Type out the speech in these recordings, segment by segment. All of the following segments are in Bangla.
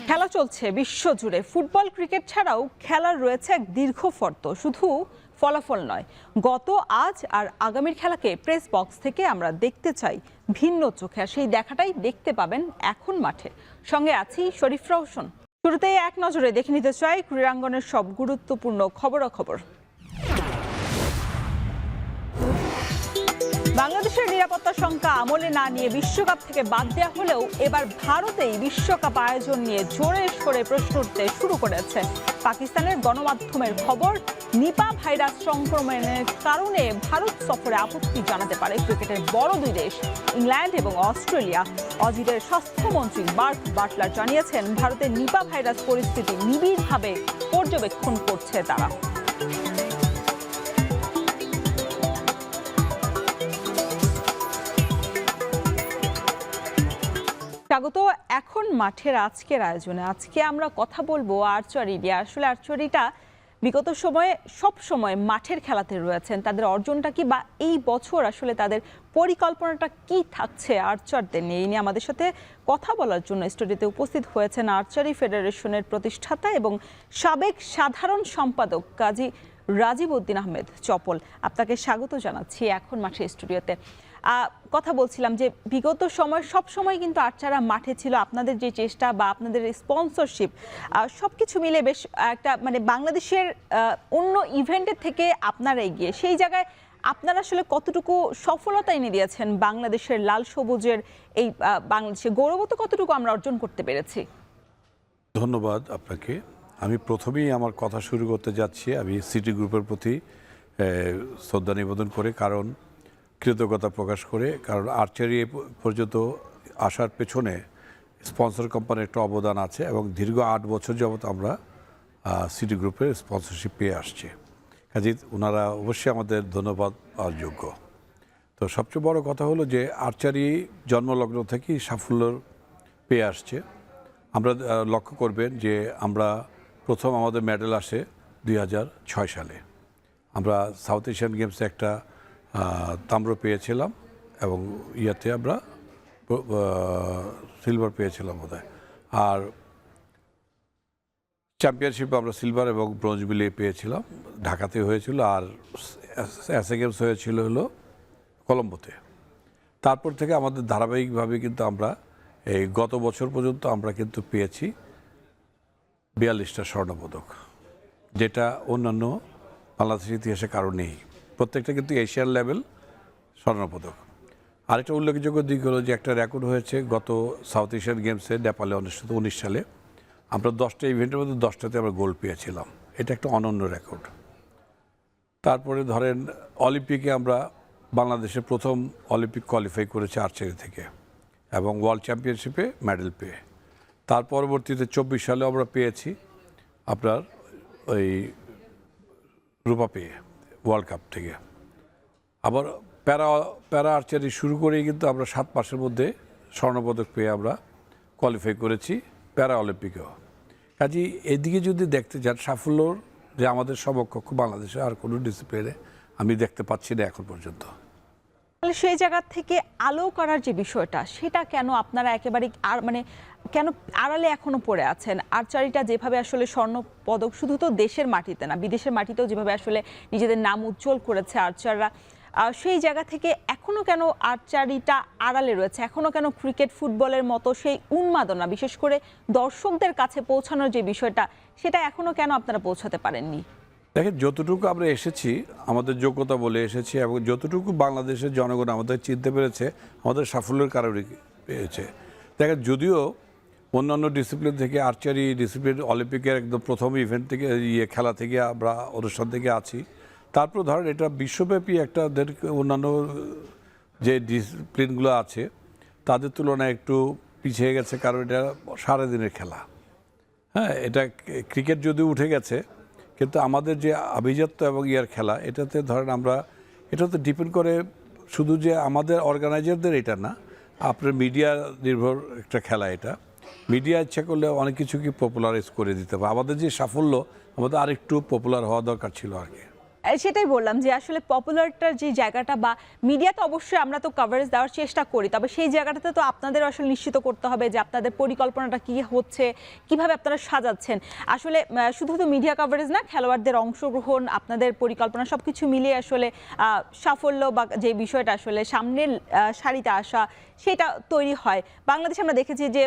খেলা চলছে বিশ্বজুড়ে। ফুটবল ক্রিকেট ছাড়াও খেলার রয়েছে এক দীর্ঘ ফর্দ, শুধু ফলাফল নয়। গত, আজ আর আগামীর খেলাকে প্রেস বক্স থেকে আমরা দেখতে চাই ভিন্ন চোখে, আর সেই দেখাটাই দেখতে পাবেন এখন মাঠে। সঙ্গে আছি শরীফ রওশন। শুরুতেই এক নজরে দেখে নিতে চাই ক্রীড়াঙ্গনের সব গুরুত্বপূর্ণ খবরাখবর। বাংলাদেশের নিরাপত্তা শঙ্কা আমলে না নিয়ে বিশ্বকাপ থেকে বাদ দেওয়া হলেও এবার ভারতেই বিশ্বকাপ আয়োজন নিয়ে জোরে সোরে প্রশ্ন উঠতে শুরু করেছে। পাকিস্তানের গণমাধ্যমের খবর, নিপা ভাইরাস সংক্রমণের কারণে ভারত সফরে আপত্তি জানাতে পারে ক্রিকেটের বড় দুই দেশ ইংল্যান্ড এবং অস্ট্রেলিয়া। অজিতের স্বাস্থ্যমন্ত্রী মার্ক বাটলার জানিয়েছেন, ভারতের নিপা ভাইরাস পরিস্থিতি নিবিড়ভাবে পর্যবেক্ষণ করছে তারা। স্বাগত এখন মাঠের আজকের আয়োজনে। আজকে আমরা কথা বলবো আর্চারি নিয়ে। আসলে আর্চারিটা বিগত সময়ে সব সময় মাঠের খেলাতে রয়েছেন, তাদের অর্জনটা কি, বা এই বছর আসলে তাদের পরিকল্পনাটা কি থাকছে আর্চারদের নিয়ে, এই নিয়ে আমাদের সাথে কথা বলার জন্য স্টুডিওতে উপস্থিত হয়েছেন আর্চারি ফেডারেশনের প্রতিষ্ঠাতা এবং সাবেক সাধারণ সম্পাদক কাজী রাজীব উদ্দিন আহমেদ চপল। আপনাকে স্বাগত জানাচ্ছি এখন মাঠের স্টুডিওতে। কথা বলছিলাম যে বিগত সময় সব সময় কিন্তু আর্চাররা মাঠে ছিল। আপনাদের যে চেষ্টা বা আপনাদের স্পন্সরশিপ সবকিছু মিলে বেশ একটা মানে বাংলাদেশের অন্য ইভেন্টের থেকে আপনারা এগিয়ে, সেই জায়গায় আপনারা আসলে কতটুকু সফলতা এনে দিয়েছেন বাংলাদেশের লাল সবুজের এই বাংলাদেশের গৌরবত্ব কতটুকু আমরা অর্জন করতে পেরেছি? ধন্যবাদ আপনাকে। আমি প্রথমেই আমার কথা শুরু করতে যাচ্ছি আমি সিটি গ্রুপের প্রতি শ্রদ্ধা নিবেদন করে, কারণ কৃতজ্ঞতা প্রকাশ করে, কারণ আর্চারি পর্যন্ত আসার পেছনে স্পন্সর কোম্পানির একটা অবদান আছে এবং দীর্ঘ 8 বছর যাবৎ আমরা সিটি গ্রুপের স্পন্সরশিপ পেয়ে আসছি। কাজে ওনারা অবশ্যই আমাদের ধন্যবাদ পাওয়ার যোগ্য। তো সবচেয়ে বড় কথা হলো যে আর্চারি জন্মলগ্ন থেকেই সাফল্য পেয়ে আসছে। আমরা লক্ষ্য করবেন যে আমরা প্রথম আমাদের মেডেল আসে 2006 সালে। আমরা সাউথ এশিয়ান গেমসে একটা তাম্র পেয়েছিলাম এবং ইয়াতে আমরা সিলভার পেয়েছিলাম বোধহয়। আর চ্যাম্পিয়নশিপে আমরা সিলভার এবং ব্রোঞ্জ মিলিয়ে পেয়েছিলাম, ঢাকাতে হয়েছিল, আর এসএ গেমস হয়েছিল হলো কলম্বোতে। তারপর থেকে আমাদের ধারাবাহিকভাবে কিন্তু আমরা এই গত বছর পর্যন্ত আমরা কিন্তু পেয়েছি 42টা স্বর্ণপদক, যেটা অন্যান্য বাংলাদেশের ইতিহাসে কারো নেই। প্রত্যেকটা কিন্তু এশিয়ান লেভেল স্বর্ণপদক। আরেকটা উল্লেখযোগ্য দিক হলো যে একটা রেকর্ড হয়েছে গত সাউথ এশিয়ান গেমসে নেপালে অনুষ্ঠিত 19 সালে। আমরা 10টা ইভেন্টের মধ্যে 10টাতে আমরা গোল্ড পেয়েছিলাম, এটা একটা অনন্য রেকর্ড। তারপরে ধরেন অলিম্পিকে আমরা বাংলাদেশের প্রথম অলিম্পিক কোয়ালিফাই করেছি আর্চারি থেকে এবং ওয়ার্ল্ড চ্যাম্পিয়নশিপে মেডেল পেয়ে। তার পরবর্তীতে 24 সালে আমরা পেয়েছি আপনার ওই রূপা পেয়ে ওয়ার্ল্ড কাপ থেকে। আবার প্যারা আর্চারি শুরু করেই কিন্তু আমরা 7 মাসের মধ্যে স্বর্ণপদক পেয়ে আমরা কোয়ালিফাই করেছি প্যারা অলিম্পিকেও। কাজেই এদিকে যদি দেখতে যান সাফল্যর যে আমাদের সমকক্ষ বাংলাদেশে আর কোনো ডিসিপ্লিনে আমি দেখতে পাচ্ছি না এখন পর্যন্ত। সেই জায়গা থেকে আলো করার যে বিষয়টা, সেটা কেন আপনারা একেবারে আর মানে কেন আড়ালে এখনো পড়ে আছেন? আর্চারিটা যেভাবে আসলে স্বর্ণ পদক শুধু তো দেশের মাটিতে না, বিদেশের মাটিতেও যেভাবে আসলে নিজেদের নাম উজ্জ্বল করেছে আর্চাররা, সেই জায়গা থেকে এখনো কেন আর্চারিটা আড়ালে রয়েছে? এখনো কেন ক্রিকেট ফুটবলের মতো সেই উন্মাদনা, বিশেষ করে দর্শকদের কাছে পৌঁছানোর যে বিষয়টা, সেটা এখনো কেন আপনারা পৌঁছাতে পারেননি? দেখেন, যতটুকু আমরা এসেছি আমাদের যোগ্যতা বলে এসেছি এবং যতটুকু বাংলাদেশের জনগণ আমাদের চিনতে পেরেছে আমাদের সাফল্যের কারণে পেয়েছে। দেখেন, যদিও অন্যান্য ডিসিপ্লিন থেকে আর্চারি ডিসিপ্লিন অলিম্পিকের একদম প্রথম ইভেন্ট থেকে খেলা থেকে আমরা অনুষ্ঠান থেকে আছি, তারপর ধরেন এটা বিশ্বব্যাপী একটা অন্যান্য যে ডিসিপ্লিনগুলো আছে তাদের তুলনায় একটু পিছিয়ে গেছে, কারণ এটা সারাদিনের খেলা। হ্যাঁ, এটা ক্রিকেট যদিও উঠে গেছে, কিন্তু আমাদের যে আভিজাত্য এবং ইয়ার খেলা, এটাতে ধরেন আমরা এটাতে ডিপেন্ড করে শুধু যে আমাদের অর্গানাইজারদের এটা না, আপনার মিডিয়া নির্ভর একটা খেলা এটা। মিডিয়া ইচ্ছা করলে অনেক কিছু কি পপুলারাইজ করে দিতে পারে। আমাদের যে সাফল্য, আমাদের আরেকটু পপুলার হওয়া দরকার ছিল আর কি। সেটাই বললাম যে আসলে পপুলারটার যে জায়গাটা বা মিডিয়াতে অবশ্যই আমরা তো কভারেজ দেওয়ার চেষ্টা করি, তবে সেই জায়গাটাতে তো আপনাদের আসলে নিশ্চিত করতে হবে যে আপনাদের পরিকল্পনাটা কি হচ্ছে, কিভাবে আপনারা সাজাচ্ছেন। আসলে শুধু মিডিয়া কভারেজ না, খেলোয়াড়দের অংশগ্রহণ, আপনাদের পরিকল্পনা সবকিছু মিলিয়ে আসলে সাফল্য বা যে বিষয়টা আসলে সামনের সারিতে আসা সেটা তৈরি হয়। বাংলাদেশে আমরা দেখেছি যে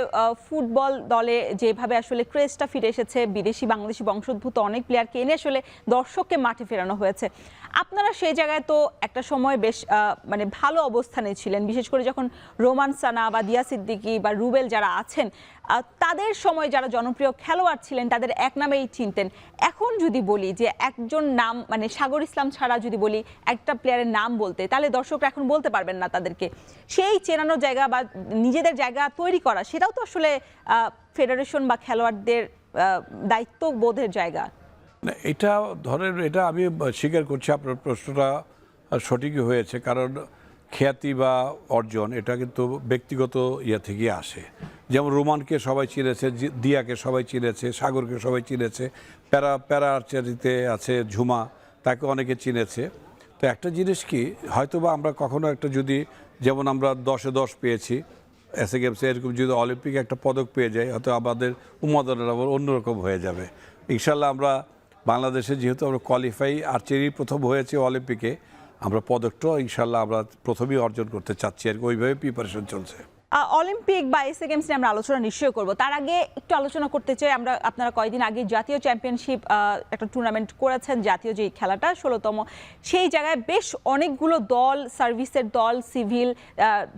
ফুটবল দলে যেভাবে আসলে ক্রেজটা ফিরে এসেছে, বিদেশি বাংলাদেশি বংশোদ্ভূত অনেক প্লেয়ারকে এনে আসলে দর্শককে মাঠে ফেরানো হয়েছে। আপনারা সেই জায়গায় তো একটা সময় বেশ মানে ভালো অবস্থানে ছিলেন, বিশেষ করে যখন রোমান সানা বা দিয়া সিদ্দিকী বা রুবেল যারা আছেন তাদের সময় যারা জনপ্রিয় খেলোয়াড় ছিলেন তাদের এক নামেই চিনতেন। এখন যদি বলি যে একজন নাম মানে সাগর ইসলাম ছাড়া যদি বলি একটা প্লেয়ারের নাম বলতে, তাহলে দর্শকরা এখন বলতে পারবেন না তাদেরকে। সেই চেনানোর জায়গা বা নিজেদের জায়গা তৈরি করা, সেটাও তো আসলে ফেডারেশন বা খেলোয়াড়দের দায়িত্ববোধের জায়গা। এটা ধরেন, এটা আমি স্বীকার করছি, আপনার প্রশ্নটা সঠিকই হয়েছে। কারণ খ্যাতি বা অর্জন এটা কিন্তু ব্যক্তিগত ইয়ে থেকে আসে। যেমন রোমানকে সবাই চিনেছে, দিয়াকে সবাই চিনেছে, সাগরকে সবাই চিনেছে, প্যারা আর্চারিতে আছে ঝুমা, তাকে অনেকে চিনেছে। তো একটা জিনিস কি, হয়তো বা আমরা কখনো একটা যদি, যেমন আমরা 10-এ 10 পেয়েছি এসএ গেমসে, এরকম যদি অলিম্পিকে একটা পদক পেয়ে যাই, হয়তো আমাদের উন্মাদনাটা আবার অন্যরকম হয়ে যাবে। ইনশাল্লাহ আমরা বাংলাদেশে যেহেতু আমরা কোয়ালিফাই আর্চারি প্রথম হয়েছে অলিম্পিকে, আমরা পদকটাও ইনশাল্লাহ আমরা প্রথমেই অর্জন করতে চাচ্ছি আর ওইভাবে প্রিপারেশন চলছে। অলিম্পিক বা এসএ গেমস নিয়ে আমরা আলোচনা নিশ্চয়ই করব। তার আগে একটু আলোচনা করতে চাই আপনারা কয়েকদিন আগে জাতীয় চ্যাম্পিয়নশিপ একটা টুর্নামেন্ট করেছেন, জাতীয় যে খেলাটা 16তম, সেই জায়গায় বেশ অনেকগুলো দল, সার্ভিসের দল, সিভিল,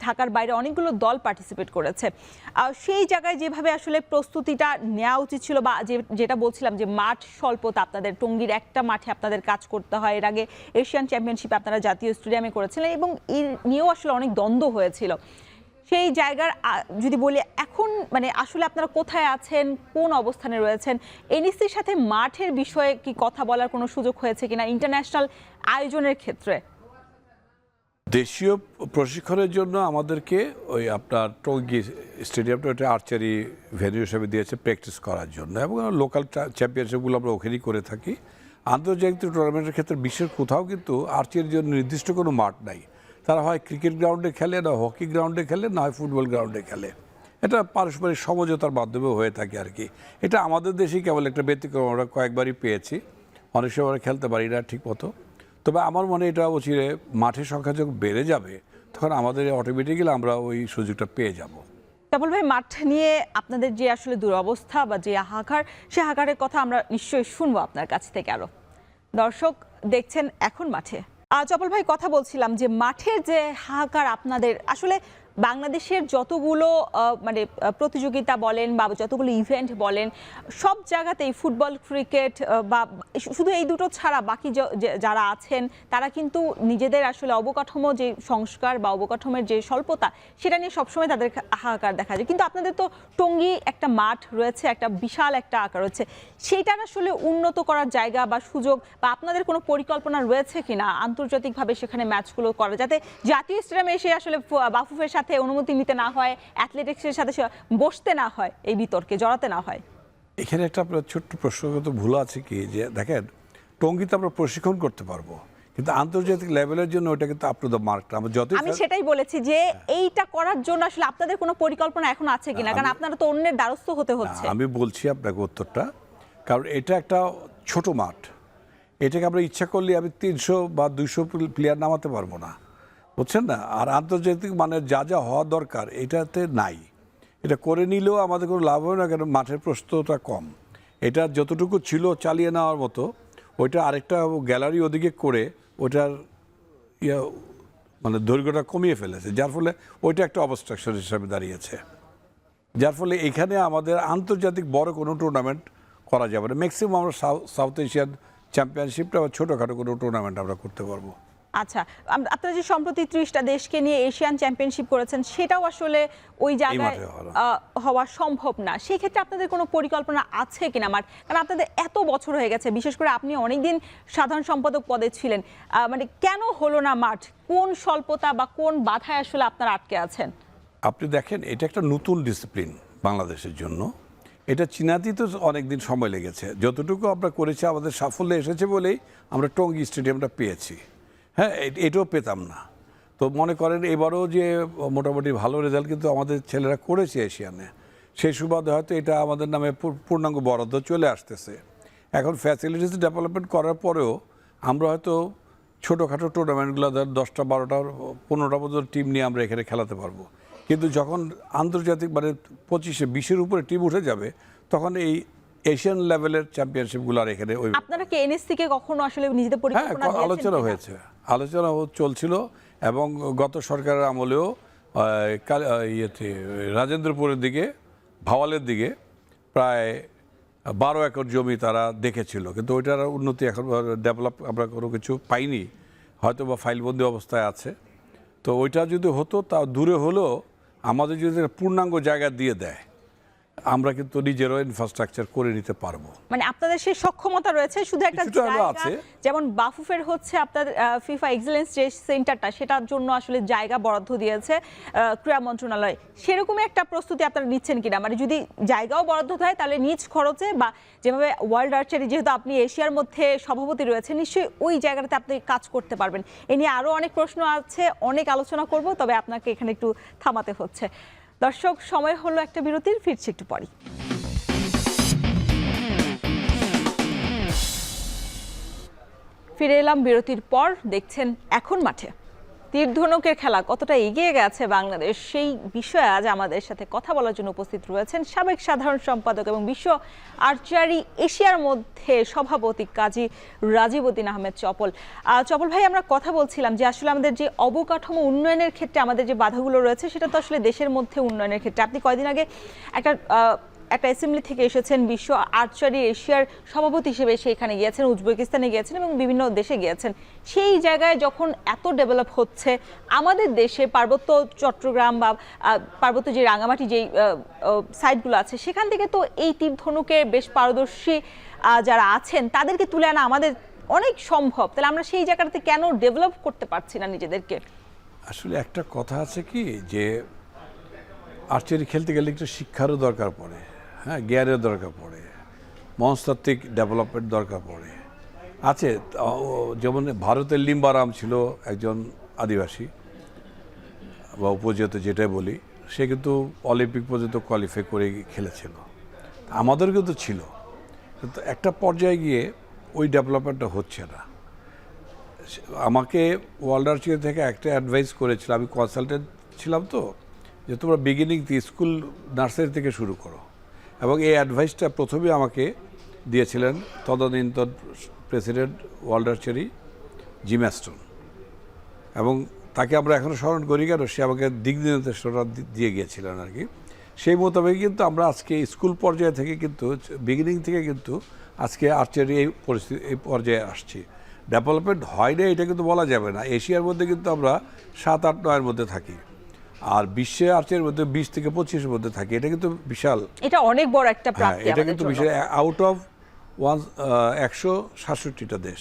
ঢাকার বাইরে অনেকগুলো দল পার্টিসিপেট করেছে। সেই জায়গায় যেভাবে আসলে প্রস্তুতিটা নেওয়া উচিত ছিল বা যেটা বলছিলাম যে মাঠ স্বল্পতা, আপনাদের টঙ্গীর একটা মাঠে আপনাদের কাজ করতে হয়। এর আগে এশিয়ান চ্যাম্পিয়নশিপ আপনারা জাতীয় স্টেডিয়ামে করেছিলেন এবং এর নিয়েও আসলে অনেক দ্বন্দ্ব হয়েছিল। সেই জায়গার যদি বলি এখন মানে আসলে আপনারা কোথায় আছেন, কোন অবস্থানে রয়েছেন, এনইসির সাথে মাঠের বিষয়ে কি কথা বলার কোনো সুযোগ হয়েছে কিনা ইন্টারন্যাশনাল আয়োজনের ক্ষেত্রে? দেশীয় প্রশিক্ষণের জন্য আমাদেরকে ওই আপনার টঙ্গী স্টেডিয়ামটা ওটা আর্চারি ভেন্যু হিসেবে দিয়েছে প্র্যাকটিস করার জন্য, এবং লোকাল চ্যাম্পিয়নশিপগুলো আমরা ওখানেই করে থাকি। আন্তর্জাতিক টুর্নামেন্টের ক্ষেত্রে বিশ্বের কোথাও কিন্তু আর্চারির জন্য নির্দিষ্ট কোনো মাঠ নাই। তারা হয় ক্রিকেট গ্রাউন্ডে খেলে, না হকি গ্রাউন্ডে খেলে, না হয় ফুটবল গ্রাউন্ডে খেলে। এটা পারস্পরিক সমঝোতার মাধ্যমে হয়ে থাকে আর কি। এটা আমাদের দেশেই কেবল একটা ব্যতিক্রম, আমরা কয়েকবারই পেয়েছি। অনেক সময় আমরা খেলতে পারি না ঠিক মতো। তবে আমার মনে এটা অচিরে মাঠের সংখ্যা যখন বেড়ে যাবে, তখন আমাদের অটোমেটিক্যালি আমরা ওই সুযোগটা পেয়ে যাব। কেবল ভাই, মাঠ নিয়ে আপনাদের যে আসলে দুরবস্থা বা যে হাহাকার, সে হাহাকারের কথা আমরা নিশ্চয়ই শুনবো আপনার কাছ থেকে আরো। দর্শক দেখছেন এখন মাঠে। চপল ভাই, কথা বলছিলাম যে মাঠের যে হাহাকার আপনাদের, আসলে বাংলাদেশের যতগুলো মানে প্রতিযোগিতা বলেন বা যতগুলো ইভেন্ট বলেন, সব জায়গাতেই ফুটবল, ক্রিকেট বা শুধু এই দুটো ছাড়া বাকি যারা আছেন তারা কিন্তু নিজেদের আসলে অবকাঠামো যে সংস্কার বা অবকাঠামোর যে স্বল্পতা, সেটা নিয়ে সবসময় তাদের হাহাকার দেখা যায়। কিন্তু আপনাদের তো টঙ্গী একটা মাঠ রয়েছে, একটা বিশাল একটা আকার রয়েছে, সেইটার আসলে উন্নত করার জায়গা বা সুযোগ বা আপনাদের কোনো পরিকল্পনা রয়েছে কিনা আন্তর্জাতিকভাবে সেখানে ম্যাচগুলো করা, যাতে জাতীয় স্টেডিয়ামে এসে আসলে বাফুফের সাথে অনুমতি নিতে না হয়, অ্যাথলেটিক্সের সাথে বসতে না হয়, এই বিতর্কে জড়াতে না হয়? এখানে একটা আপনার ছোট্ট প্রশ্নগত ভুল আছে কি, যে দেখেন টঙ্গীতে আমরা প্রশিক্ষণ করতে পারবো, কিন্তু আন্তর্জাতিক লেভেলের জন্য ওটা কিন্তু আপ টু দ্য মার্ক। আমি সেটাই বলেছি যে এইটা করার জন্য আসলে আপনাদের কোনো পরিকল্পনা এখন আছে কিনা, কারণ আপনারা তো অন্যের দ্বারস্থ হতে হচ্ছে। আমি বলছি আপনাকে উত্তরটা, কারণ এটা একটা ছোট মাঠ, এটাকে আমরা ইচ্ছা করলে আমি 300 বা 200 প্লেয়ার নামাতে পারবো না, বুঝছেন না? আর আন্তর্জাতিক মানে যা যা হওয়া দরকার এটাতে নাই। এটা করে নিলেও আমাদের কোনো লাভ হবে না, কারণ মাঠের প্রস্তুততা কম। এটা যতটুকু ছিল চালিয়ে নেওয়ার মতো, ওইটা আরেকটা গ্যালারি ওদিকে করে ওইটার মানে দৈর্ঘ্যটা কমিয়ে ফেলেছে, যার ফলে ওইটা একটা অবস্ট্রাকশন হিসাবে দাঁড়িয়েছে। যার ফলে এখানে আমাদের আন্তর্জাতিক বড় কোনো টুর্নামেন্ট করা যাবে না। ম্যাক্সিমাম আমরা সাউথ এশিয়ান চ্যাম্পিয়নশিপটা বা ছোটোখাটো কোনো টুর্নামেন্ট আমরা করতে পারবো। আচ্ছা, আপনারা যে সম্প্রতি 30টা দেশকে নিয়ে এশিয়ান চ্যাম্পিয়নশিপ করেছেন, সেটাও আসলে ওই জায়গায় মাঠে হলো। হওয়া সম্ভব না। সেই ক্ষেত্রে আপনাদের কোনো পরিকল্পনা আছে কিনা? কারণ আপনাদের এত বছর হয়ে গেছে, বিশেষ করে আপনি অনেকদিন সাধারণ সম্পাদক পদে ছিলেন, মানে কেন হলো না মাঠ? কোন স্বল্পতা বা কোন বাধায় আসলে আপনারা আটকে আছেন? আপনি দেখেন, এটা একটা নতুন ডিসিপ্লিন বাংলাদেশের জন্য। এটা চীনাতেই তো অনেকদিন সময় লেগেছে। যতটুকু আমরা করেছি আমাদের সাফল্য এসেছে বলেই আমরা টঙ্গী স্টেডিয়ামটা পেয়েছি। হ্যাঁ, এটাও পেতাম না। তো মনে করেন এবারও যে মোটামুটি ভালো রেজাল্ট কিন্তু আমাদের ছেলেরা করেছে এশিয়ানে, সেই সুবাদে হয়তো এটা আমাদের নামে পূর্ণাঙ্গ বরাদ্দ চলে আসতেছে। এখন ফ্যাসিলিটিস ডেভেলপমেন্ট করার পরেও আমরা হয়তো ছোটোখাটো টুর্নামেন্টগুলো 10টা 12টা 15টা পর্যন্ত টিম নিয়ে আমরা এখানে খেলাতে পারবো। কিন্তু যখন আন্তর্জাতিক মানে 25-20-এর উপরে টিম উঠে যাবে, তখন এই এশিয়ান লেভেলের চ্যাম্পিয়নশিপগুলো আর এখানে ওই আপনারা কি এনএসসি কে কখনো আসলে নিজেদের হ্যাঁ পরিকল্পনা দিয়েছেন আলোচনা কিনা? হয়েছে, আলোচনা চলছিল। এবং গত সরকারের আমলেও ইয়েতে রাজেন্দ্রপুরের দিকে, ভাওয়ালের দিকে প্রায় 12 একর জমি তারা দেখেছিল, কিন্তু ওইটার উন্নতি এখন ডেভেলপ আমরা কোনো কিছু পাইনি, হয়তো বা ফাইলবন্দি অবস্থায় আছে। তো ওইটা যদি হতো, তা দূরে হলেও আমাদের যদি একটা পূর্ণাঙ্গ জায়গা দিয়ে দেয়, আমরা কিন্তু নিজেরও ইনফ্রাস্ট্রাকচার করে নিতে পারবো। মানে আপনাদের সেই সক্ষমতা রয়েছে, শুধু একটা কিছুটা হলেও জায়গা, আছে। যেমন বাফুফের হচ্ছে আপনার ফিফা এক্সেলেন্স যে সেন্টারটা, সেটার জন্য আসলে জায়গা বরাদ্দ দিয়েছে ক্রীড়া মন্ত্রণালয়। সেরকমই একটা প্রস্তুতি আপনারা নিচ্ছেন কিনা? মানে যদি জায়গাও বরাদ্দ হয়, তাহলে নিজ খরচে বা যেভাবে ওয়ার্ল্ড আর্চারি, যেহেতু আপনি এশিয়ার মধ্যে সভাপতি রয়েছে, নিশ্চয়ই ওই জায়গাটাতে আপনি কাজ করতে পারবেন। এ নিয়ে আরও অনেক প্রশ্ন আছে, অনেক আলোচনা করব, তবে আপনাকে এখানে একটু থামাতে হচ্ছে। দর্শক, সময় হলো একটা বিরতির, ফিরছি একটু পরই। ফিরে এলাম বিরতির পর। দেখছেন এখন মাঠে। তীরধনুকের খেলা কতটা এগিয়ে গেছে বাংলাদেশ, সেই বিষয়ে আজ আমাদের সাথে কথা বলার জন্য উপস্থিত রয়েছেন সাবেক সাধারণ সম্পাদক এবং বিশ্ব আর্চারি এশিয়ার মধ্যে সভাপতি কাজী রাজীবউদ্দিন আহমেদ চপল। চপল ভাই, আমরা কথা বলছিলাম যে আসলে আমাদের যে অবকাঠামো উন্নয়নের ক্ষেত্রে আমাদের যে বাধাগুলো রয়েছে, সেটা তো আসলে দেশের মধ্যে উন্নয়নের ক্ষেত্রে। আপনি কয়দিন আগে একটা অ্যাসেম্বলি থেকে এসেছেন, বিশ্ব আর্চারি এশিয়ার সভাপতি হিসেবে সেখানে গিয়েছেন, উজবেকিস্তানে গিয়েছেন এবং বিভিন্ন দেশে গিয়েছেন। সেই জায়গায় যখন এত ডেভেলপ হচ্ছে, আমাদের দেশে পার্বত্য চট্টগ্রাম বা পার্বত্য যে রাঙামাটি যেই সাইটগুলো আছে, সেখান থেকে তো এই তীরধনুকে বেশ পারদর্শী যারা আছেন, তাদেরকে তুলে আনা আমাদের অনেক সম্ভব। তাহলে আমরা সেই জায়গাটাতে কেন ডেভেলপ করতে পারছি না নিজেদেরকে? আসলে একটা কথা আছে কি, যে আর্চারি খেলতে গেলে একটু শিক্ষারও দরকার পড়ে, হ্যাঁ, জ্ঞানের দরকার পড়ে, মনস্তাত্ত্বিক ডেভেলপমেন্ট দরকার পড়ে আছে। যেমন ভারতের লিম্বারাম ছিল একজন আদিবাসী বা উপজাত যেটাই বলি, সে কিন্তু অলিম্পিক পর্যন্ত কোয়ালিফাই করে খেলেছিল। আমাদের কিন্তু ছিল, কিন্তু একটা পর্যায়ে গিয়ে ওই ডেভেলপমেন্টটা হচ্ছে না। আমাকে ওয়ার্ল্ড আর্চারি থেকে একটা অ্যাডভাইস করেছিল, আমি কনসালটেন্ট ছিলাম, তো যে তোমরা বিগিনিং থেকে স্কুল নার্সারি থেকে শুরু করো। এবং এই অ্যাডভাইসটা প্রথমে আমাকে দিয়েছিলেন তদানীন্তন president world archery gym Aston, এবং তাকে আমরা এখনও স্মরণ করি কেন, সে আমাকে দিক নির্দেশনা দিয়ে গিয়েছিলেন আর কি। সেই মোতাবেক কিন্তু আমরা আজকে স্কুল পর্যায়ে থেকে কিন্তু বিগিনিং থেকে কিন্তু আজকে আর্চারি এই পরিস্থিতি, এই পর্যায়ে আসছি। ডেভেলপমেন্ট হয় না এটা কিন্তু বলা যাবে না। এশিয়ার মধ্যে কিন্তু আমরা 7, 8, 9-এর মধ্যে থাকি, আর বিশ্বে আর্চারির মধ্যে 20 থেকে 25-এর মধ্যে থাকি। এটা কিন্তু বিশাল, এটা অনেক বড় একটা প্রাপ্তি। এটা কিন্তু বিশাল, আউট অফ 167টা দেশ,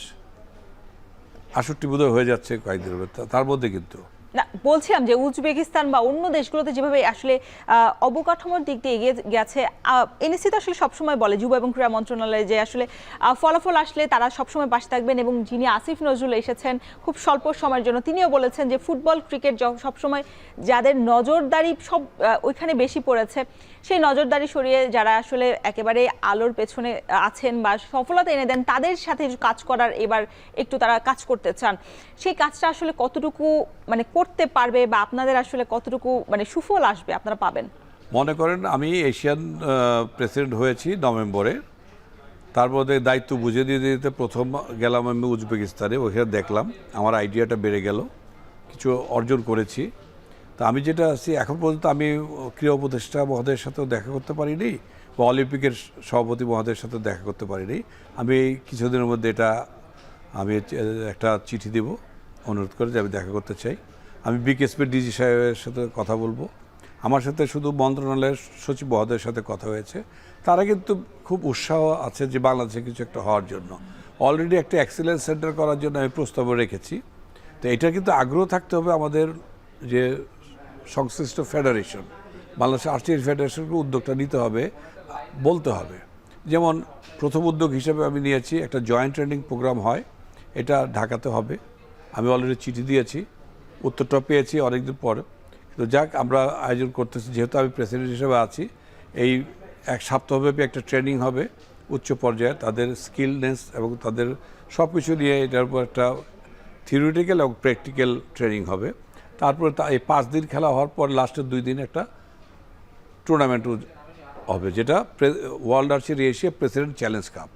68 বোধহয় হয়ে যাচ্ছে কয়েকদিনের মধ্যে, তার মধ্যে কিন্তু না, বলছিলাম যে উজবেকিস্তান বা অন্য দেশগুলোতে যেভাবে আসলে অবকাঠামোর দিক দিয়ে এগিয়ে গেছে, এনএসসি তো আসলে সবসময় বলে, যুব এবং ক্রীড়া মন্ত্রণালয়, যে আসলে ফলাফল আসলে তারা সবসময় পাশে থাকবেন। এবং যিনি আসিফ নজরুল এসেছেন খুব স্বল্প সময়ের জন্য, তিনিও বলেছেন যে ফুটবল, ক্রিকেট সবসময় যাদের নজরদারি সব ওইখানে বেশি পড়েছে, সেই নজরদারি সরিয়ে যারা আসলে একেবারে আলোর পেছনে আছেন বা সফলতা এনে দেন, তাদের সাথে কাজ করার এবার একটু তারা কাজ করতে চান। সেই কাজটা আসলে কতটুকু মানে করতে পারবে, বা আপনাদের আসলে কতটুকু মানে সুফল আসবে আপনারা পাবেন? মনে করেন আমি এশিয়ান প্রেসিডেন্ট হয়েছি নভেম্বরে, তার মধ্যে দায়িত্ব বুঝে দিয়ে দিতে প্রথম গেলাম আমি উজবেকিস্তানে, ওইখানে দেখলাম, আমার আইডিয়াটা বেড়ে গেল, কিছু অর্জন করেছি। তা আমি যেটা আছি এখন পর্যন্ত, আমি ক্রীড়া উপদেষ্টা মহোদয়ের সাথেও দেখা করতে পারিনি, বা অলিম্পিকের সভাপতি মহোদয়ের সাথেও দেখা করতে পারিনি। আমি কিছুদিনের মধ্যে এটা আমি একটা চিঠি দেব অনুরোধ করে যে আমি দেখা করতে চাই। আমি বিকেএসপি ডিজি সাহেবের সাথে কথা বলবো। আমার সাথে শুধু মন্ত্রণালয়ের সচিব মহোদয়ের সাথে কথা হয়েছে। তারা কিন্তু খুব উৎসাহ আছে যে বাংলাদেশে কিছু একটা হওয়ার জন্য। অলরেডি একটা এক্সেলেন্স সেন্টার করার জন্য আমি প্রস্তাবও রেখেছি। তো এটা কিন্তু আগ্রহ থাকতে হবে আমাদের যে সংশ্লিষ্ট ফেডারেশন, বাংলাদেশ আর্চারি ফেডারেশনকে উদ্যোগটা নিতে হবে, বলতে হবে। যেমন প্রথম উদ্যোগ হিসেবে আমি নিয়েছি একটা জয়েন্ট ট্রেনিং প্রোগ্রাম হয়, এটা ঢাকাতে হবে। আমি অলরেডি চিঠি দিয়েছি, উত্তরটা পেয়েছি অনেকদিন পরে। তো যাক, আমরা আয়োজন করতেছি, যেহেতু আমি প্রেসিডেন্ট হিসেবে আছি। এই এক সপ্তাহব্যাপী একটা ট্রেনিং হবে উচ্চ পর্যায়ে, তাদের স্কিলনেস এবং তাদের সব কিছু নিয়ে এটার উপর একটা থিওরিটিক্যাল এবং প্র্যাকটিক্যাল ট্রেনিং হবে। তারপরে এই 5 দিন খেলা হওয়ার পর লাস্টের 2 দিন একটা টুর্নামেন্ট হবে, যেটা world archery Asia president challenge cup.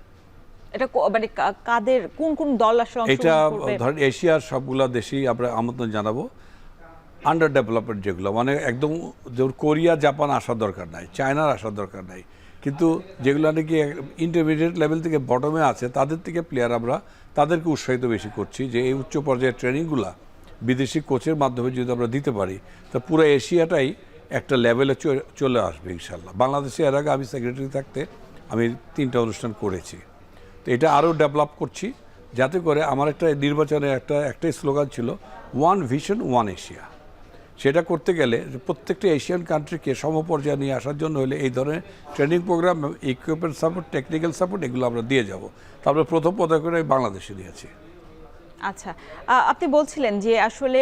এটা মানে কাদের কোন কোন দল আসলে এটা অংশগ্রহণ করবে? ধরেন এশিয়ার সবগুলা দেশেই আমরা আমন্ত্রণ জানাবো। আন্ডার ডেভেলপমেন্ট যেগুলো, মানে একদম যেমন কোরিয়া জাপান আসার দরকার নাই, চায়নার আসার দরকার নাই, কিন্তু যেগুলো নাকি ইন্টারমিডিয়েট লেভেল থেকে বটমে আছে তাদের থেকে প্লেয়ার আমরা তাদেরকে উৎসাহিত বেশি করছি যে এই উচ্চ পর্যায়ের ট্রেনিংগুলো বিদেশি কোচের মাধ্যমে যদি আমরা দিতে পারি তা পুরো এশিয়াটাই একটা লেভেলে চলে আসবে ইনশাল্লাহ। বাংলাদেশে এর আগে আমি সেক্রেটারি থাকতে আমি 3টা অনুষ্ঠান করেছি। তো এটা আরও ডেভেলপ করছি, যাতে করে আমার একটা নির্বাচনে একটাই স্লোগান ছিল, ওয়ান ভিশন ওয়ান এশিয়া। সেটা করতে গেলে প্রত্যেকটা এশিয়ান কান্ট্রিকে সমপর্যায়ে নিয়ে আসার জন্য হলে এই ধরনের training program, equipment support, technical support এগুলো আমরা দিয়ে যাব। তারপরে প্রথম পদক্ষেপ আমি বাংলাদেশে নিয়েছি। আচ্ছা, আপনি বলছিলেন যে আসলে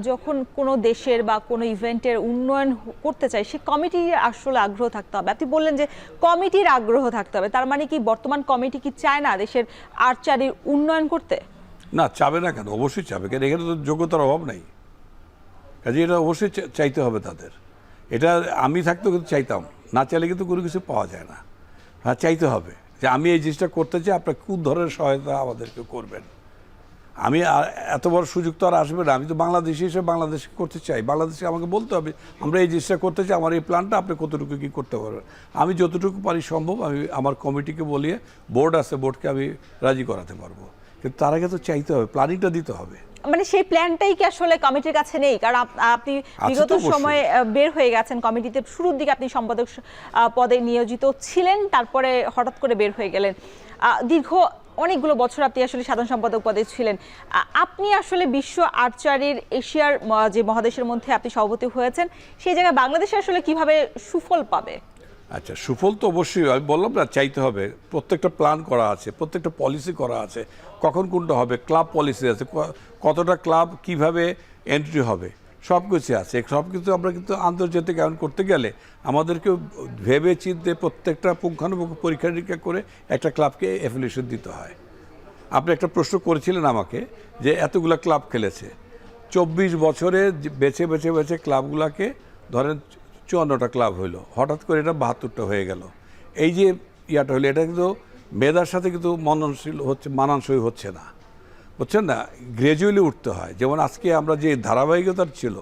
যখন কোনো দেশের বা কোনো ইভেন্টের উন্নয়ন করতে চাই, সে কমিটির আসলে আগ্রহ থাকতে হবে। আপনি বললেন যে কমিটির আগ্রহ থাকতে হবে, তার মানে কি বর্তমান কমিটি কি চায় না দেশের আর্চারির উন্নয়ন করতে? না, চাবে না কেন? অবশ্যই চাবে, কেন এখানে তো যোগ্যতার অভাব নাই। কাজে এটা অবশ্যই চাইতে হবে তাদের। এটা আমি থাকতেও কিন্তু চাইতাম, না চাইলে কিন্তু কোনো কিছু পাওয়া যায় না। হ্যাঁ, চাইতে হবে যে আমি এই জিনিসটা করতে চাই, আপনার কোন ধরনের সহায়তা আমাদেরকে করবেন। আমি এত বড় সুযোগ তো আর আসবে না। আমি তো বাংলাদেশি হিসেবে বাংলাদেশে করতে চাই, বাংলাদেশে আমাকে বলতে হবে আমরা এই জিনিসটা করতে চাই, আমার এই প্ল্যানটা আপনি কতটুকু কী করতে পারবেন। আমি যতটুকু পারি সম্ভব আমি আমার কমিটিকে বলিয়ে, বোর্ড আছে, বোর্ডকে আমি রাজি করাতে পারবো। কিন্তু তার আগে তো চাইতে হবে, প্ল্যানিংটা দিতে হবে। মানে সেই প্ল্যানটাই কি আসলে কমিটির কাছে নেই? কারণ আপনি বিগত সময়ে বের হয়ে গেছেন কমিটিতে, শুরুর দিকে আপনি সম্পাদক পদে নিয়োজিত ছিলেন, তারপরে হঠাৎ করে বের হয়ে গেলেন। দীর্ঘ অনেকগুলো বছর আপনি আসলে সাধারণ সম্পাদক পদে ছিলেন। আপনি আসলে বিশ্ব আর্চারির এশিয়ার যে মহাদেশের মধ্যে আপনি সভাপতি হয়েছেন, সেই জায়গায় বাংলাদেশে আসলে কিভাবে সুফল পাবে? আচ্ছা, সুফল তো অবশ্যই, আমি বললাম না, চাইতে হবে। প্রত্যেকটা প্ল্যান করা আছে, প্রত্যেকটা পলিসি করা আছে, কখন কোনটা হবে, ক্লাব পলিসি আছে, কতটা ক্লাব কিভাবে এন্ট্রি হবে, সব কিছু আছে। সব কিছু আমরা কিন্তু আন্তর্জাতিক আয়ন করতে গেলে আমাদেরকে ভেবে চিনতে প্রত্যেকটা পুঙ্খানুপুঙ্খ পরীক্ষা নিরীক্ষা করে একটা ক্লাবকে অ্যাফিলিয়েশন দিতে হয়। আপনি একটা প্রশ্ন করেছিলেন আমাকে যে এতগুলো ক্লাব খেলেছে, 24 বছরে বেছে বেছে বেছে ক্লাবগুলোকে ধরেন 54টা ক্লাব হইলো, হঠাৎ করে এটা 72টা হয়ে গেল। এই যে ইয়াটা হলো, এটা কিন্তু মেধার সাথে কিন্তু মানানসই হচ্ছে না, বুঝছেন না? গ্র্যাজুয়ালি উঠতে হয়। যেমন আজকে আমরা যে ধারাবাহিকতার ছিল,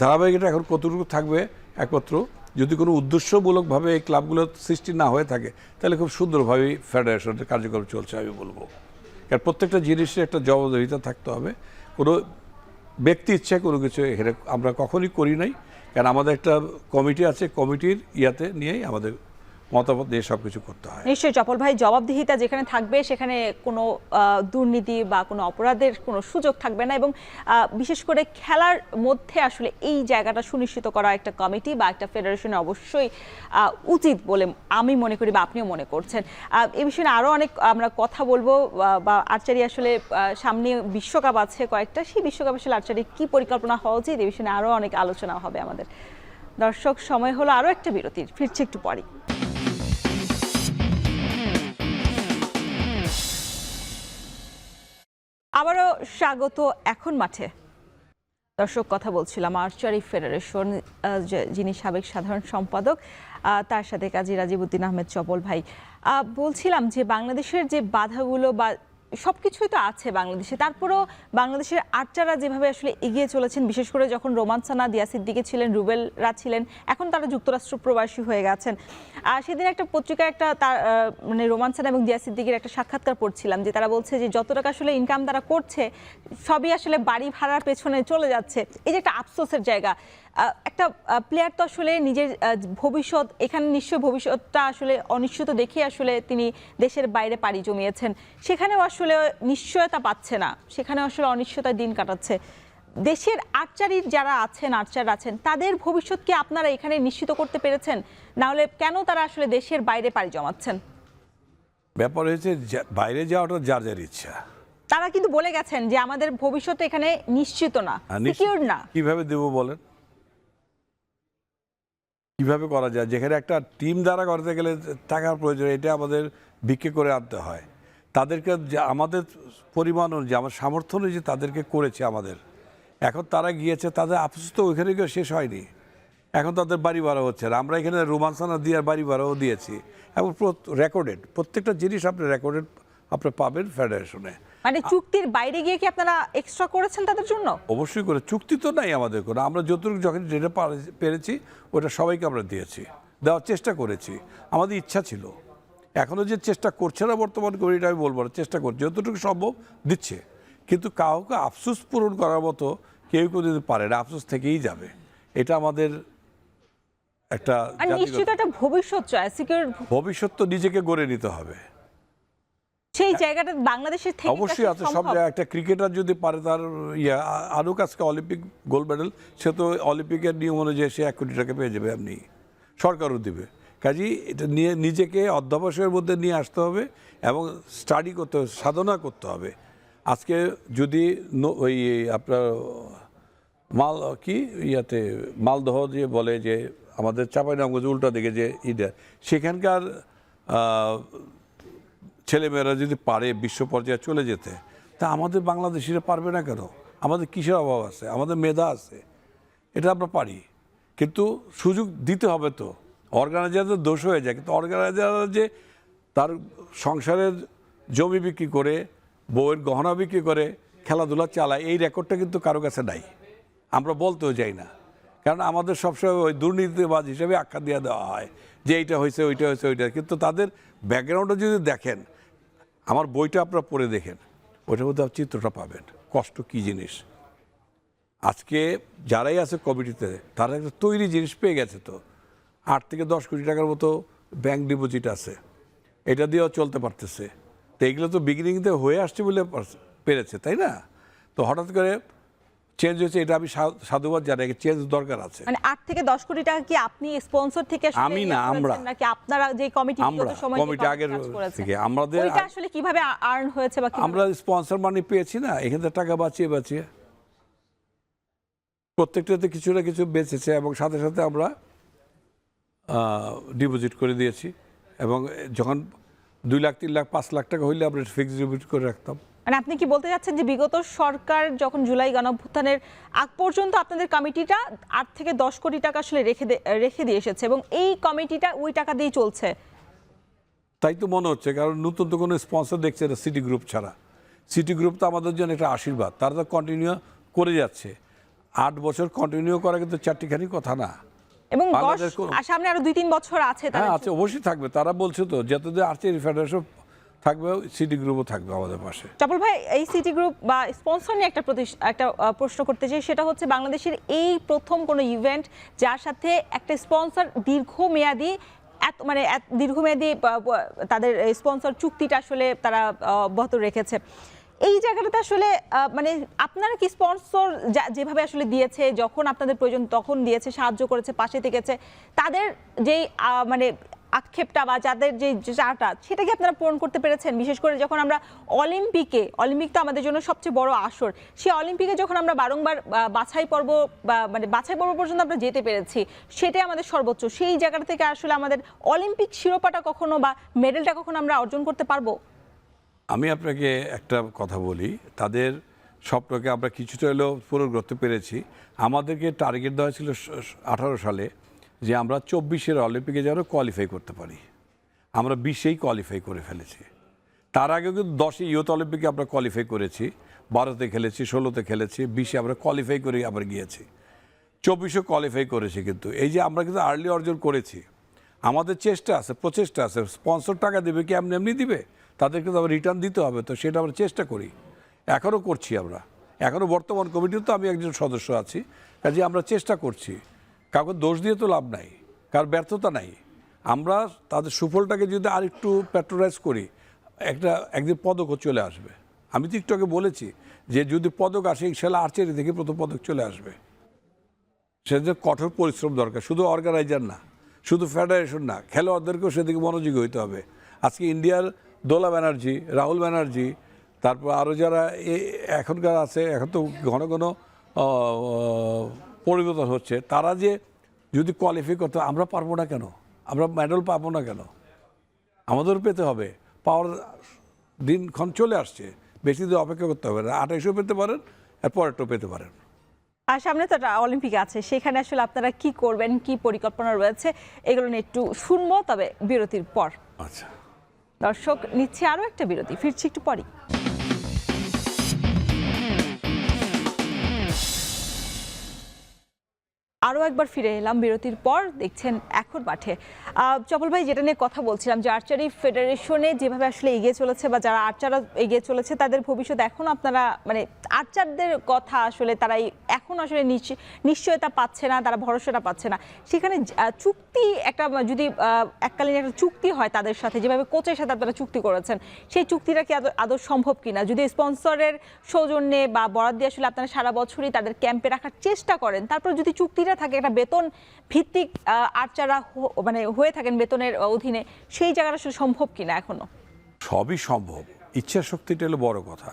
ধারাবাহিকতা এখন কতটুকু থাকবে একমাত্র যদি কোনো উদ্দেশ্যমূলকভাবে এই ক্লাবগুলো সৃষ্টি না হয়ে থাকে, তাহলে খুব সুন্দরভাবেই ফেডারেশনের কার্যক্রম চলছে আমি বলবো। কারণ প্রত্যেকটা জিনিসের একটা জবাবদিহিতা থাকতে হবে। কোনো ব্যক্তি ইচ্ছায় কোনো কিছু এখানে আমরা কখনই করি নাই, কারণ আমাদের একটা কমিটি আছে, কমিটির ইয়াতে নিয়েই আমাদের মতামত দিয়ে সব কিছু করতে হয়। নিশ্চয়ই চপল ভাই, জবাবদিহিতা যেখানে থাকবে সেখানে কোনো দুর্নীতি বা কোনো অপরাধের কোনো সুযোগ থাকবে না, এবং বিশেষ করে খেলার মধ্যে আসলে এই জায়গাটা সুনিশ্চিত করা একটা কমিটি বা একটা ফেডারেশনে অবশ্যই উচিত বলে আমি মনে করি বা আপনিও মনে করছেন। এই বিষয়ে আরও অনেক আমরা কথা বলবো, বা আর্চারি আসলে সামনে বিশ্বকাপ আছে কয়েকটা, সেই বিশ্বকাপ আসলে আর্চারি কী পরিকল্পনা হওয়া উচিত, এই বিষয়ে আরও অনেক আলোচনা হবে আমাদের। দর্শক, সময় হলো আরও একটা বিরতির, ফিরছে একটু পরে। আবারও স্বাগত এখন মাঠে। দর্শক, কথা বলছিলাম আর্চারি ফেডারেশন যিনি সাবেক সাধারণ সম্পাদক, তার সাথে কাজী রাজীব উদ্দিন আহমেদ চপল ভাই। বলছিলাম যে বাংলাদেশের যে বাধাগুলো বা সবকিছুই তো আছে বাংলাদেশে, তারপরেও বাংলাদেশের আর্চাররা যেভাবে আসলে এগিয়ে চলেছেন, বিশেষ করে যখন রোমান্সানা, দিয়া সিদ্দিকী ছিলেন, রুবেলরা ছিলেন, এখন তারা যুক্তরাষ্ট্র প্রবাসী হয়ে গেছেন। সেদিন একটা পত্রিকায় একটা মানে রোমান্সানা এবং দিয়া সিদ্দিকীর একটা সাক্ষাৎকার পড়ছিলাম, যে তারা বলছে যে যত টাকা আসলে ইনকাম তারা করছে সবই আসলে বাড়ি ভাড়ার পেছনে চলে যাচ্ছে। এই যে একটা আফসোসের জায়গা, একটা প্লেয়ার তো আসলে নিজের ভবিষ্যৎ, এখানে নিশ্চয় ভবিষ্যৎটা আসলে অনিশ্চিত দেখে আসলে তিনি দেশের বাইরে পাড়ি জমিয়েছেন, সেখানেও আসলে নিশ্চয়তা পাচ্ছে না, সেখানেও আসলে অনিশ্চয়তায় দিন কাটাচ্ছে। দেশের আর্চারির যারা আছেন, আর্চার আছেন, তাদের ভবিষ্যৎ কি আপনারা এখানে নিশ্চিত করতে পেরেছেন? না হলে কেন তারা আসলে দেশের বাইরে পাড়ি জমাচ্ছেন? ব্যাপার হয়েছে বাইরে যাওয়াটা যার যার ইচ্ছা। তারা কিন্তু বলে গেছেন যে আমাদের ভবিষ্যৎ এখানে নিশ্চিত না, সিকিউর না। কিভাবে দেবো বলেন? কিভাবে করা যায়? যেখানে একটা টিম দ্বারা করতে গেলে টাকার প্রয়োজন, এটা আমাদের বিক্রি করে আনতে হয়। তাদেরকে আমাদের পরিমাণ অনুযায়ী, আমার সামর্থ্য অনুযায়ী তাদেরকে করেছে আমাদের। এখন তারা গিয়েছে, তাদের আফসোস তো ওইখানে গিয়ে শেষ হয়নি। এখন তাদের বাড়ি ভাড়া হচ্ছে না। আমরা এখানে রোমান্সানা দিয়ে বাড়ি ভাড়াও দিয়েছি, এবং রেকর্ডেড প্রত্যেকটা জিনিস আপনি রেকর্ডেড আপনি পাবেন ফেডারেশনে। মানে চুক্তির বাইরে গিয়ে কি আপনারা এক্সট্রা করেছেন তাদের জন্য? অবশ্যই করে, চুক্তি তো নাই আমাদের কোনো। আমরা যতটুকু যখন যেটা পেরেছি ওটা সবাইকে আমরা দিয়েছি, দেওয়ার চেষ্টা করেছি, আমাদের ইচ্ছা ছিল। এখনও যে চেষ্টা করছে না বর্তমান করে এটা আমি বলবো না, চেষ্টা করছে যতটুকু সম্ভব দিচ্ছে। কিন্তু কাউকে আফসোস পূরণ করার মতো কেউ যদি পারে না, আফসোস থেকেই যাবে। এটা আমাদের একটা নিশ্চিত একটা ভবিষ্যৎ চাই, সিকিউর ভবিষ্যৎ তো নিজেকে গড়ে নিতে হবে। সেই জায়গাটা বাংলাদেশের থেকে অবশ্যই আছে সব জায়গায়। একটা ক্রিকেটার যদি পারে, তার আনুক আজকে অলিম্পিক গোল্ড মেডেল, সে তো অলিম্পিকের নিয়ম অনুযায়ী সে 1 কোটি টাকা পেয়ে যাবে, এমনি সরকারও দিবে। কাজেই এটা নিয়ে নিজেকে অধ্যাবসায়ের মধ্যে নিয়ে আসতে হবে এবং স্টাডি করতে হবে, সাধনা করতে হবে। আজকে যদি ওই আপনার মালদহ যে বলে যে আমাদের চাঁপাইনবাবগঞ্জ উল্টা দিকে যে সেখানকার ছেলেমেয়েরা যদি পারে বিশ্ব পর্যায়ে চলে যেতে, তা আমাদের বাংলাদেশিরা পারবে না কেন? আমাদের কিসের অভাব আছে? আমাদের মেধা আছে, এটা আমরা পারি। কিন্তু সুযোগ দিতে হবে তো। অর্গানাইজারদের দোষ হয়ে যায়, কিন্তু অর্গানাইজাররা যে তার সংসারের জমি বিক্রি করে, বউয়ের গহনা বিক্রি করে খেলাধুলা চালায়, এই রেকর্ডটা কিন্তু কারো কাছে নাই। আমরা বলতেও যাই না, কারণ আমাদের সবসময় ওই দুর্নীতিবাজ হিসেবে আখ্যা দিয়ে দেওয়া হয় যে এইটা হয়েছে, ওইটা হয়েছে, ওইটা। কিন্তু তাদের ব্যাকগ্রাউন্ডে যদি দেখেন, আমার বইটা আপনারা পড়ে দেখেন, ওইটার মধ্যে চিত্রটা পাবেন কষ্ট কী জিনিস। আজকে যারাই আছে কমিটিতে, তারা একটা তৈরি জিনিস পেয়ে গেছে। তো 8 থেকে 10 কোটি টাকার মতো ব্যাংক ডিপোজিট আছে, এটা দিয়েও চলতে পারতেছে। তো এগুলো তো বিগিনিংতে হয়ে আসছে বলে পেরেছে, তাই না? তো হঠাৎ করে চেঞ্জ হয়েছে, এটা আমি সাধুবাদ জানাই, চেঞ্জ দরকার আছে। মানে 8 থেকে 10 কোটি টাকা কি আপনি স্পন্সর থেকে আসলে আমি না, আমরা, নাকি আপনারা যে কমিটি আমরা কমিটি আগের থেকে আমাদের ওইটা আসলে কিভাবে আর্ন হয়েছে বা আমরা স্পন্সর মানি পেয়েছি না, এখান থেকে টাকা বাঁচিয়ে প্রত্যেকটাতে কিছু না কিছু বেঁচেছে, এবং সাথে সাথে আমরা ডিপোজিট করে দিয়েছি। এবং যখন 2 লাখ 3 লাখ 5 লাখ টাকা হইলে আমরা ফিক্সড ডিপোজিট করে রাখতাম। মানে আপনি কি বলতে যাচ্ছেন যে বিগত সরকার যখন জুলাই গণঅভ্যুত্থানের আগ পর্যন্ত আপনাদের কমিটিটা 8 থেকে 10 কোটি টাকা আসলে রেখে দিয়ে এসেছে, এবং এই কমিটিটা ওই টাকা দিয়ে চলছে? তাই তো মনে হচ্ছে, কারণ নতুন তো কোনো স্পন্সর দেখছে না সিটি গ্রুপ ছাড়া। সিটি গ্রুপ তো আমাদের জন্য একটা আশীর্বাদ, তারা তো কন্টিনিউ করে যাচ্ছে। 8 বছর কন্টিনিউ করা কিন্তু চারটিখানি কথা না। এবং সামনে আরো 2-3 বছর আছে। হ্যাঁ আছে, অবশ্যই থাকবে। তারা বলছে তো যতদিন আর্চারি ফেডারেশন থাকবে, সিটি গ্রুপও থাকবে আমাদের পাশে। চপল ভাই, এই সিটি গ্রুপ বা স্পন্সর নিয়ে একটা প্রশ্ন করতে চাই, সেটা হচ্ছে বাংলাদেশের এই প্রথম কোনো ইভেন্ট যার সাথে একটা স্পন্সর দীর্ঘমেয়াদী তাদের স্পন্সর চুক্তিটা আসলে তারা অব্যাহত রেখেছে। এই জায়গাটাতে আসলে মানে আপনারা কি স্পন্সর যেভাবে আসলে দিয়েছে, যখন আপনাদের প্রয়োজন তখন দিয়েছে, সাহায্য করেছে, পাশে থেকেছে, তাদের যেই মানে আক্ষেপটা বা যাদের যে চাটা, সেটা কি আপনারা পূরণ করতে পেরেছেন? বিশেষ করে যখন আমরা অলিম্পিক তো আমাদের জন্য সবচেয়ে বড় আসর, সেই অলিম্পিকে যখন আমরা বারংবার বাছাই পর্ব পর্যন্ত আমরা যেতে পেরেছি, সেটাই আমাদের সর্বোচ্চ। সেই জায়গাটা থেকে আসলে আমাদের অলিম্পিক শিরোপাটা কখনো বা মেডেলটা কখনো আমরা অর্জন করতে পারবো? আমি আপনাকে একটা কথা বলি, তাদের স্বপ্নকে আমরা কিছুটা হলেও পূরণ করতে পেরেছি। আমাদেরকে টার্গেট দেওয়া ছিল 18 সালে যে আমরা 24-এর অলিম্পিকে যেন কোয়ালিফাই করতে পারি। আমরা 20-এই কোয়ালিফাই করে ফেলেছি। তার আগে কিন্তু 10 ইউথ অলিম্পিকে আমরা কোয়ালিফাই করেছি, 12তে খেলেছি, 16তে খেলেছি, 20-এ আমরা কোয়ালিফাই করে আবার গিয়েছি, 24-এ কোয়ালিফাই করেছি। কিন্তু এই যে আমরা কিন্তু আর্লি অর্জন করেছি, আমাদের চেষ্টা আছে, প্রচেষ্টা আছে। স্পন্সর টাকা দেবে কি এমনি এমনি দিবে? তাদেরকে তো আবার রিটার্ন দিতে হবে, তো সেটা আমরা চেষ্টা করি, এখনও করছি। আমরা এখনও বর্তমান কমিটির তো আমি একজন সদস্য আছি, কাজে আমরা চেষ্টা করছি। কাউকে দোষ দিয়ে তো লাভ নাই, কার ব্যর্থতা নাই। আমরা তাদের সুফলটাকে যদি আরেকটু প্যাট্রোনাইজ করি, একদিন পদকও চলে আসবে। আমি তো একটু আগে বলেছি যে যদি পদক আসে, ইনশাল্লাহ আর্চারি থেকে প্রথম পদক চলে আসবে। সেটা কঠোর পরিশ্রম দরকার, শুধু অর্গানাইজার না, শুধু ফেডারেশন না, খেলোয়াড়দেরকেও সেদিকে মনোযোগী হইতে হবে। আজকে ইন্ডিয়ার দোলা ব্যানার্জি, রাহুল ব্যানার্জি, তারপর আরও যারা এখনকার আছে, এখন তো ঘন ঘন পরিবর্তন হচ্ছে, তারা যে যদি কোয়ালিফাই করতে, আমরা পারবো না কেন? আমরা মেডেল পাবো না কেন? আমাদেরও পেতে হবে। পাওয়ার দিনক্ষণ চলে আসছে, বেশি দিন অপেক্ষা করতে হবে না। 28-ও পেতে পারেন, আর পরেরটাও পেতে পারেন। আর সামনে তো একটা অলিম্পিক আছে, সেখানে আসলে আপনারা কি করবেন, কি পরিকল্পনা রয়েছে, এগুলো নিয়ে একটু শুনবো, তবে বিরতির পর। আচ্ছা দর্শক, নিচ্ছে আরও একটা বিরতি, ফিরছি একটু পরই। আরও একবার ফিরে এলাম বিরতির পর। দেখছেন এখন মাঠে। চপল ভাই, যেটা নিয়ে কথা বলছিলাম যে আর্চারি ফেডারেশনে যেভাবে আসলে এগিয়ে চলেছে, বা যারা আর্চাররা এগিয়ে চলেছে, তাদের ভবিষ্যৎ এখন আপনারা মানে আর্চারদের কথা আসলে তারা এখন আসলে নিশ্চয়তা পাচ্ছে না, তারা ভরসাটা পাচ্ছে না। সেখানে চুক্তি একটা যদি এককালীন একটা চুক্তি হয় তাদের সাথে, যেভাবে কোচের সাথে আপনারা চুক্তি করেছেন, সেই চুক্তিটা কি আদৌ সম্ভব কিনা? যদি স্পন্সরের সৌজন্যে বা বরাদ দিয়ে আসলে আপনারা সারা বছরই তাদের ক্যাম্পে রাখার চেষ্টা করেন, তারপর যদি চুক্তিটা থাকে একটা বেতন ভিত্তিক আর্চাররা মানে হয়ে থাকেন বেতনের অধীনে, সেই জায়গাটা আসলে সম্ভব কিনা এখনো? সবই সম্ভব, ইচ্ছা শক্তিটা হলো বড় কথা।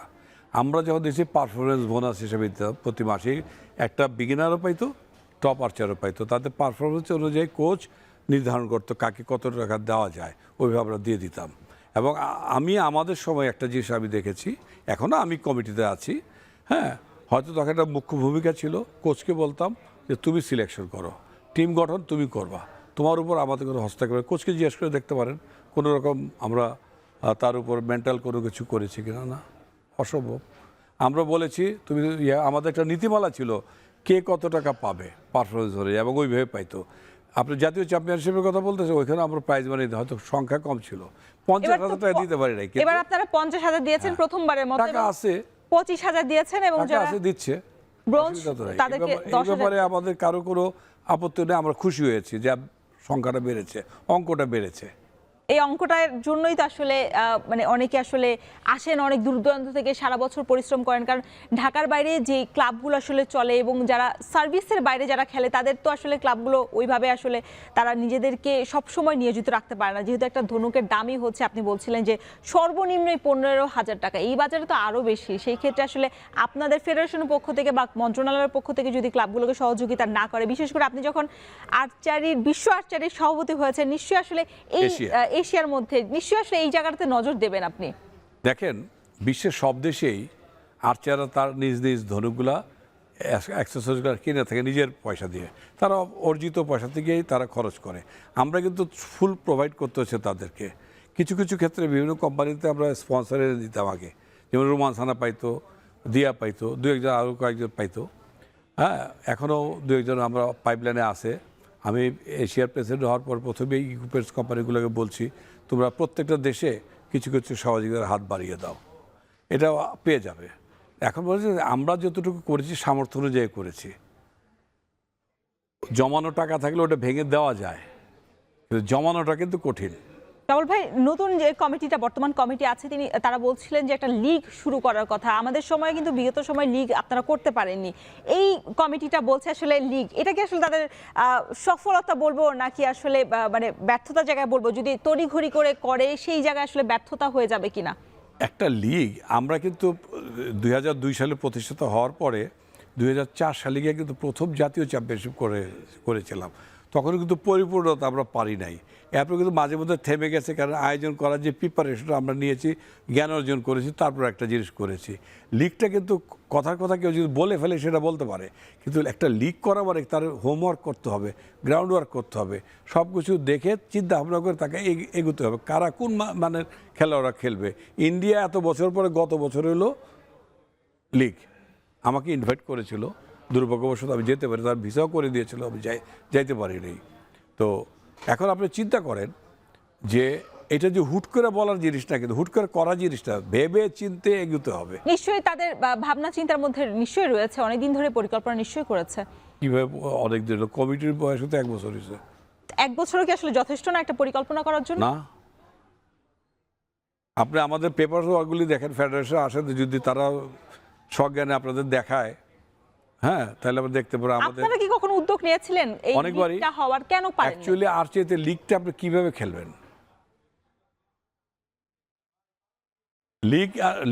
আমরা যখন দিয়েছি পারফরমেন্স বোনাস হিসেবে দিতাম, প্রতি মাসে একটা বিগিনারও পাইতো, টপ আর্চারও পাইতো। তাদের পারফরমেন্স অনুযায়ী কোচ নির্ধারণ করতো কাকে কত টাকা দেওয়া যায়, ওইভাবে আমরা দিয়ে দিতাম। এবং আমি আমাদের সময় একটা জিনিস আমি দেখেছি, এখনও আমি কমিটিতে আছি, হ্যাঁ, হয়তো তখন একটা মুখ্য ভূমিকা ছিল, কোচকে বলতাম যে তুমি সিলেকশন করো, টিম গঠন তুমি করবা, তোমার উপর আমাদের কোনো হস্তক্ষেপ। কোচকে জিজ্ঞেস করে দেখতে পারেন কোনো রকম আমরা তার উপর মেন্টাল কোনো কিছু করেছি কিনা, না, অসম্ভব। আমরা বলেছি তুমি, আমাদের একটা নীতিমালা ছিল কে কত টাকা পাবে পারফরমেন্স ধরে, এবং ওইভাবে পাইতো। আপনি জাতীয় চ্যাম্পিয়নশিপের কথা বলতেছে, ওইখানে আমরা প্রাইজ মানি হয়তো সংখ্যা কম ছিল, 50,000 টাকা দিতে পারি নাই, এবার আপনারা 50,000 দিয়েছেন প্রথমবারের মতো, টাকা আছে, 25,000 দিয়েছেন, এবং যারা আছে দিচ্ছে ব্রোঞ্জ তাদেরকে 10,000। ব্যাপারে আমাদের কারো কোনো আপত্তি নেই, আমরা খুশি হয়েছি যে সংখ্যাটা বেড়েছে, অঙ্কটা বেড়েছে। এই অঙ্কটার জন্যই তো আসলে মানে অনেকে আসলে আসেন অনেক দূর দূরান্ত থেকে, সারা বছর পরিশ্রম করেন, কারণ ঢাকার বাইরে যে ক্লাবগুলো আসলে চলে এবং যারা সার্ভিসের বাইরে যারা খেলে, তাদের তো আসলে ক্লাবগুলো ওইভাবে আসলে তারা নিজেদেরকে সবসময় নিয়োজিত রাখতে পারে না, যেহেতু একটা ধনুকের দামই হচ্ছে, আপনি বলছিলেন যে সর্বনিম্নই 15,000 টাকা, এই বাজারে তো আরও বেশি। সেই ক্ষেত্রে আসলে আপনাদের ফেডারেশনের পক্ষ থেকে বা মন্ত্রণালয়ের পক্ষ থেকে যদি ক্লাবগুলোকে সহযোগিতা না করে, বিশেষ করে আপনি যখন বিশ্ব আর্চারির সভাপতি হয়েছেন, নিশ্চয়ই আসলে এই এশিয়ার মধ্যে নিশ্চয়ই আসলে এই জায়গাটাতে নজর দেবেন আপনি। দেখেন, বিশ্বের সব দেশেই আর্চাররা তার নিজ নিজ ধনুকগুলা অ্যাক্সেসরিজগুলো কিনে থাকে নিজের পয়সা দিয়ে, তারা অর্জিত পয়সা থেকেই তারা খরচ করে। আমরা কিন্তু ফুল প্রোভাইড করতে হচ্ছে তাদেরকে। কিছু কিছু ক্ষেত্রে বিভিন্ন কোম্পানিতে আমরা স্পন্সরে দিতাম আগে, যেমন রোমান সানা পাইতো, দিয়া পাইতো, দু একজন আরও কয়েকজন পাইতো, হ্যাঁ, এখনও দু একজন আমরা পাইপলাইনে আছে। আমি এশিয়ার প্রেসিডেন্ট হওয়ার পর প্রথমেই ইকুইপমেন্টস কোম্পানিগুলোকে বলছি, তোমরা প্রত্যেকটা দেশে কিছু কিছু সহযোগিতার হাত বাড়িয়ে দাও, এটা পেয়ে যাবে। এখন বলছি আমরা যতটুকু করেছি সামর্থ্য অনুযায়ী করেছি। জমানো টাকা থাকলে ওটা ভেঙে দেওয়া যায়, কিন্তু জমানোটা কিন্তু কঠিন। রাহুল ভাই, নতুন যে কমিটিটা বর্তমান কমিটি আছে, তারা বলছিলেন যে একটা লিগ শুরু করার কথা। আমাদের সময় কিন্তু বিগত সময় লিগ আপনারা করতে পারেননি, এই কমিটিটা বলছে আসলে লিগ, এটা কি আসলে তাদের সফলতা বলবো নাকি আসলে মানে ব্যর্থতা জায়গায় বলবো? যদি তড়িঘড়ি করে সেই জায়গায় আসলে ব্যর্থতা হয়ে যাবে কিনা? একটা লিগ আমরা কিন্তু 2002 সালে প্রতিষ্ঠিত হওয়ার পরে 2004 সালে গিয়ে কিন্তু প্রথম জাতীয় চ্যাম্পিয়নশিপ করেছিলাম। তখন কিন্তু পরিপূর্ণতা আমরা পারি নাই। এরপর কিন্তু মাঝে মধ্যে থেমে গেছে, কারণ আয়োজন করার যে প্রিপারেশনটা আমরা নিয়েছি, জ্ঞান অর্জন করেছি, তারপর একটা জিনিস করেছি। লিগটা কিন্তু কথার কথা কেউ যদি বলে ফেলে সেটা বলতে পারে, কিন্তু একটা লিগ করা মানে তার হোমওয়ার্ক করতে হবে, গ্রাউন্ড ওয়ার্ক করতে হবে, সব কিছু দেখে চিন্তা ভাবনা করে তাকে এগোতে হবে কারা কোন মানের খেলোয়াড়রা খেলবে। ইন্ডিয়া এত বছর পরে গত বছর হলো লিগ আমাকে ইনভাইট করেছিল, দুর্ভাগ্যবশত আমি যেতে পারি, তার ভিসাও করে দিয়েছিল, আমি যাইতে পারিনি। তো এখন আপনি চিন্তা করেন যে এটা যে হুট করে বলার জিনিসটা, কিন্তু হুট করে করা জিনিসটা ভেবে চিনতে এগোতে হবে। নিশ্চয়ই তাদের ভাবনা চিন্তার মধ্যে নিশ্চয়ই রয়েছে, অনেকদিন ধরে পরিকল্পনা নিশ্চয়ই করেছে। কীভাবে অনেক দিন কমিটির বয়স তো 1 বছর হয়েছে। 1 বছরও কি আসলে যথেষ্ট না একটা পরিকল্পনা করার জন্য? না, আপনি আমাদের পেপার ওয়ার্কগুলি দেখেন, ফেডারেশন আসেন, যদি তারা সজ্ঞানে আপনাদের দেখায়, হ্যাঁ, তাহলে আমরা দেখতে পাবো। আমাদের আপনারা কি কখনো উদ্যোগ নিয়েছিলেন এই অনেকবারই লিগটা হওয়ার, কেন পারেননি? অ্যাকচুয়ালি আর চাইতে লিগটা আপনি কিভাবে খেলবেন?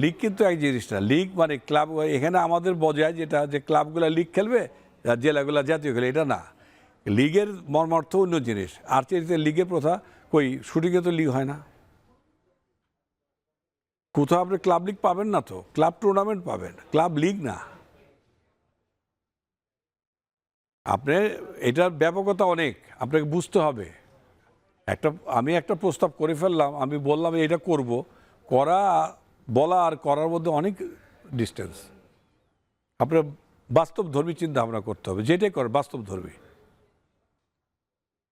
লিগ কিন্তু এক জিনিস না। লিগ মানে ক্লাব, এখানে আমাদের বোঝায় যেটা যে ক্লাবগুলো লিগ খেলবে আর জেলাগুলো জাতীয় খেলে, এটা না। লিগের মর্মার্থ অন্য জিনিস। আর চাইতে লিগের প্রথা কই, শুটিংয়ে তো লিগ হয় না, কোথাও আপনি ক্লাব লিগ পাবেন না, তো ক্লাব টুর্নামেন্ট পাবেন, ক্লাব লিগ না। আপনি এটার ব্যাপকতা অনেক, আপনাকে বুঝতে হবে। আমি একটা প্রস্তাব করে ফেললাম, আমি বললাম এটা করব, বলা আর করার মধ্যে অনেক ডিস্টেন্স। আপনার বাস্তবধর্মী চিন্তা ভাবনা করতে হবে, যেটাই করে বাস্তবধর্মী।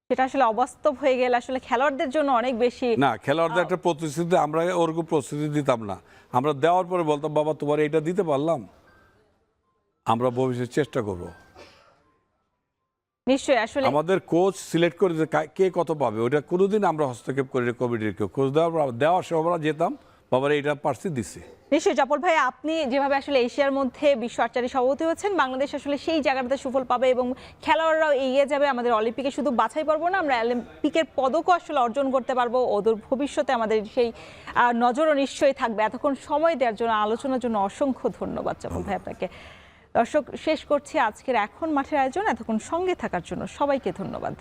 সেটা আসলে অবাস্তব হয়ে গেলে আসলে খেলোয়াড়দের জন্য অনেক বেশি না, খেলোয়াড়দের একটা প্রতিশ্রুতি, আমরা ওরকম প্রস্তুতি দিতাম না। আমরা দেওয়ার পরে বলতাম, বাবা তোমার এটা দিতে পারলাম, আমরা ভবিষ্যতে চেষ্টা করব। নিশ্চয়ই আসলে আমাদের কোচ সিলেক্ট করে কে কত পাবে, ওটা কোনোদিন আমরা হস্তক্ষেপ করি কমিটির কেউ। কোচ দেওয়ার সময় আমরা যেতাম, বাবার এইটা পার্সি দিচ্ছে। নিশ্চয়ই জাপল ভাই, আপনি যেভাবে আসলে এশিয়ার মধ্যে বিশ্ব আর্চারি সভাপতি হয়েছেন, বাংলাদেশ আসলে সেই জায়গাটাতে সুফল পাবে এবং খেলোয়াড়রাও এগিয়ে যাবে। আমাদের অলিম্পিকে শুধু বাছাই পারবো না, আমরা অলিম্পিকের পদকও আসলে অর্জন করতে পারবো। ওদের ভবিষ্যতে আমাদের সেই নজরও নিশ্চয়ই থাকবে। এতক্ষণ সময় দেওয়ার জন্য, আলোচনার জন্য অসংখ্য ধন্যবাদ জাপল ভাই আপনাকে। দর্শক, শেষ করছি আজকের এখন মাঠের আয়োজন। এতক্ষণ সঙ্গে থাকার জন্য সবাইকে ধন্যবাদ।